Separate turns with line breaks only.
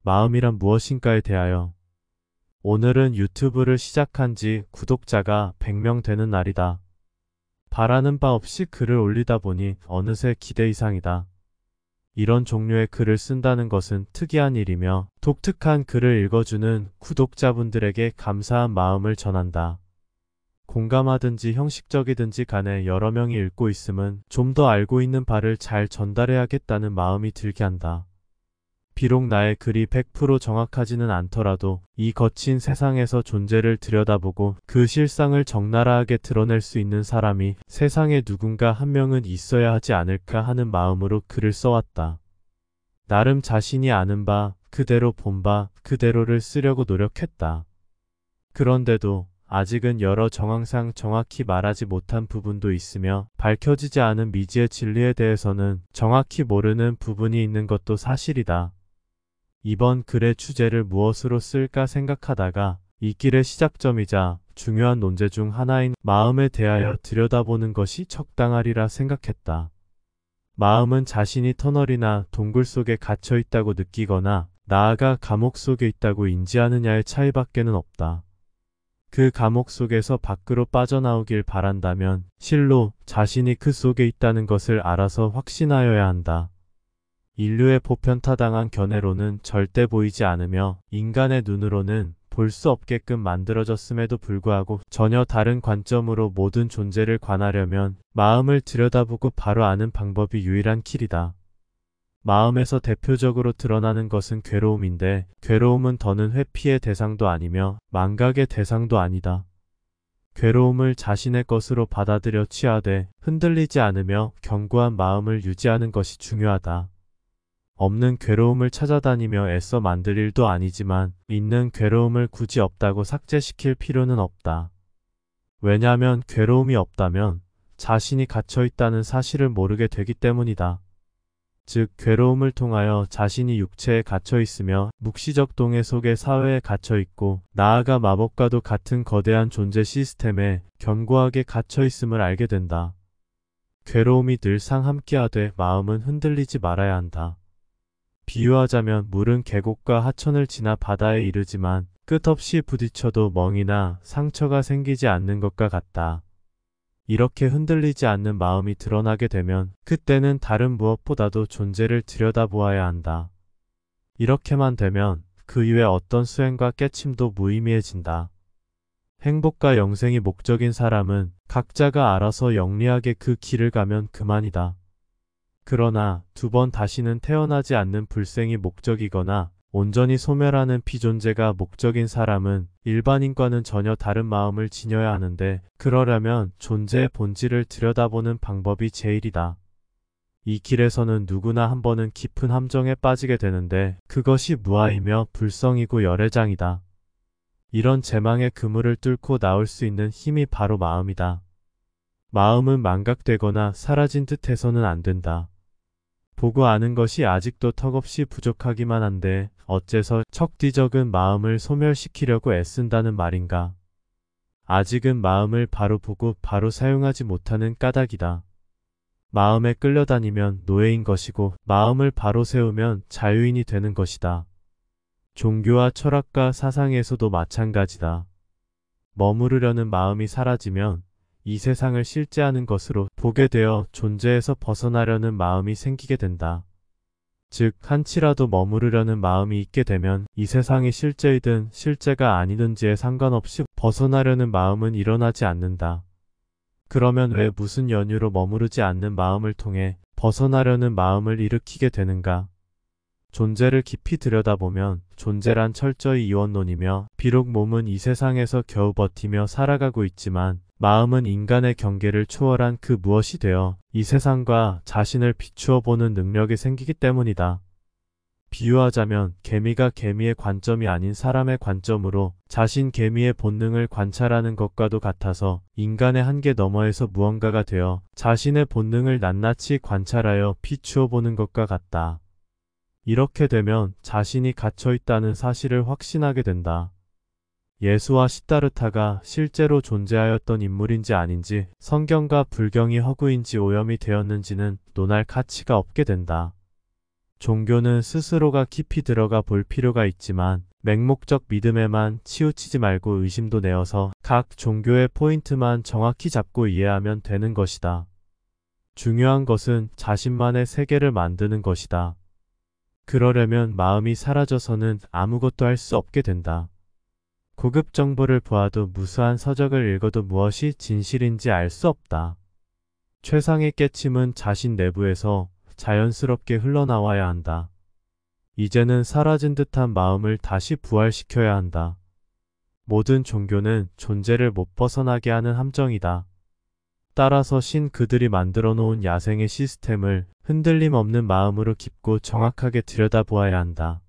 마음이란 무엇인가에 대하여. 오늘은 유튜브를 시작한 지 구독자가 100명 되는 날이다. 바라는 바 없이 글을 올리다 보니 어느새 기대 이상이다. 이런 종류의 글을 쓴다는 것은 특이한 일이며 독특한 글을 읽어주는 구독자분들에게 감사한 마음을 전한다. 공감하든지 형식적이든지 간에 여러 명이 읽고 있음은 좀 더 알고 있는 바를 잘 전달해야겠다는 마음이 들게 한다. 비록 나의 글이 100% 정확하지는 않더라도 이 거친 세상에서 존재를 들여다보고 그 실상을 적나라하게 드러낼 수 있는 사람이 세상에 누군가 한 명은 있어야 하지 않을까 하는 마음으로 글을 써왔다. 나름 자신이 아는 바, 그대로 본 바, 그대로를 쓰려고 노력했다. 그런데도 아직은 여러 정황상 정확히 말하지 못한 부분도 있으며 밝혀지지 않은 미지의 진리에 대해서는 정확히 모르는 부분이 있는 것도 사실이다. 이번 글의 주제를 무엇으로 쓸까 생각하다가 이 길의 시작점이자 중요한 논제 중 하나인 마음에 대하여 들여다보는 것이 적당하리라 생각했다. 마음은 자신이 터널이나 동굴 속에 갇혀 있다고 느끼거나 나아가 감옥 속에 있다고 인지하느냐의 차이밖에는 없다. 그 감옥 속에서 밖으로 빠져나오길 바란다면 실로 자신이 그 속에 있다는 것을 알아서 확신하여야 한다. 인류의 보편타당한 견해로는 절대 보이지 않으며 인간의 눈으로는 볼 수 없게끔 만들어졌음에도 불구하고 전혀 다른 관점으로 모든 존재를 관하려면 마음을 들여다보고 바로 아는 방법이 유일한 길이다. 마음에서 대표적으로 드러나는 것은 괴로움인데 괴로움은 더는 회피의 대상도 아니며 망각의 대상도 아니다. 괴로움을 자신의 것으로 받아들여 취하되 흔들리지 않으며 견고한 마음을 유지하는 것이 중요하다. 없는 괴로움을 찾아다니며 애써 만들 일도 아니지만 있는 괴로움을 굳이 없다고 삭제시킬 필요는 없다. 왜냐하면 괴로움이 없다면 자신이 갇혀 있다는 사실을 모르게 되기 때문이다. 즉 괴로움을 통하여 자신이 육체에 갇혀 있으며 묵시적 동해 속의 사회에 갇혀 있고 나아가 마법과도 같은 거대한 존재 시스템에 견고하게 갇혀 있음을 알게 된다. 괴로움이 늘상 함께하되 마음은 흔들리지 말아야 한다. 비유하자면 물은 계곡과 하천을 지나 바다에 이르지만 끝없이 부딪혀도 멍이나 상처가 생기지 않는 것과 같다. 이렇게 흔들리지 않는 마음이 드러나게 되면 그때는 다른 무엇보다도 존재를 들여다보아야 한다. 이렇게만 되면 그 이외 어떤 수행과 깨침도 무의미해진다. 행복과 영생이 목적인 사람은 각자가 알아서 영리하게 그 길을 가면 그만이다. 그러나 두 번 다시는 태어나지 않는 불생이 목적이거나 온전히 소멸하는 피존재가 목적인 사람은 일반인과는 전혀 다른 마음을 지녀야 하는데 그러려면 존재의 본질을 들여다보는 방법이 제일이다. 이 길에서는 누구나 한 번은 깊은 함정에 빠지게 되는데 그것이 무아이며 불성이고 열애장이다. 이런 제망의 그물을 뚫고 나올 수 있는 힘이 바로 마음이다. 마음은 망각되거나 사라진 듯 해서는 안 된다. 보고 아는 것이 아직도 턱없이 부족하기만 한데 어째서 척뒤적은 마음을 소멸시키려고 애쓴다는 말인가. 아직은 마음을 바로 보고 바로 사용하지 못하는 까닭이다. 마음에 끌려다니면 노예인 것이고 마음을 바로 세우면 자유인이 되는 것이다. 종교와 철학과 사상에서도 마찬가지다. 머무르려는 마음이 사라지면 이 세상을 실제하는 것으로 보게 되어 존재에서 벗어나려는 마음이 생기게 된다. 즉 한치라도 머무르려는 마음이 있게 되면 이 세상이 실제이든 실제가 아니든지에 상관없이 벗어나려는 마음은 일어나지 않는다. 그러면 왜 무슨 연유로 머무르지 않는 마음을 통해 벗어나려는 마음을 일으키게 되는가? 존재를 깊이 들여다보면 존재란 철저히 이원론이며 비록 몸은 이 세상에서 겨우 버티며 살아가고 있지만 마음은 인간의 경계를 초월한 그 무엇이 되어 이 세상과 자신을 비추어 보는 능력이 생기기 때문이다. 비유하자면 개미가 개미의 관점이 아닌 사람의 관점으로 자신 개미의 본능을 관찰하는 것과도 같아서 인간의 한계 너머에서 무언가가 되어 자신의 본능을 낱낱이 관찰하여 비추어 보는 것과 같다. 이렇게 되면 자신이 갇혀 있다는 사실을 확신하게 된다. 예수와 시다르타가 실제로 존재하였던 인물인지 아닌지 성경과 불경이 허구인지 오염이 되었는지는 논할 가치가 없게 된다. 종교는 스스로가 깊이 들어가 볼 필요가 있지만 맹목적 믿음에만 치우치지 말고 의심도 내어서 각 종교의 포인트만 정확히 잡고 이해하면 되는 것이다. 중요한 것은 자신만의 세계를 만드는 것이다. 그러려면 마음이 사라져서는 아무것도 할 수 없게 된다. 고급 정보를 보아도 무수한 서적을 읽어도 무엇이 진실인지 알 수 없다. 최상의 깨침은 자신 내부에서 자연스럽게 흘러나와야 한다. 이제는 사라진 듯한 마음을 다시 부활시켜야 한다. 모든 종교는 존재를 못 벗어나게 하는 함정이다. 따라서 그들이 만들어 놓은 야생의 시스템을 흔들림 없는 마음으로 깊고 정확하게 들여다보아야 한다.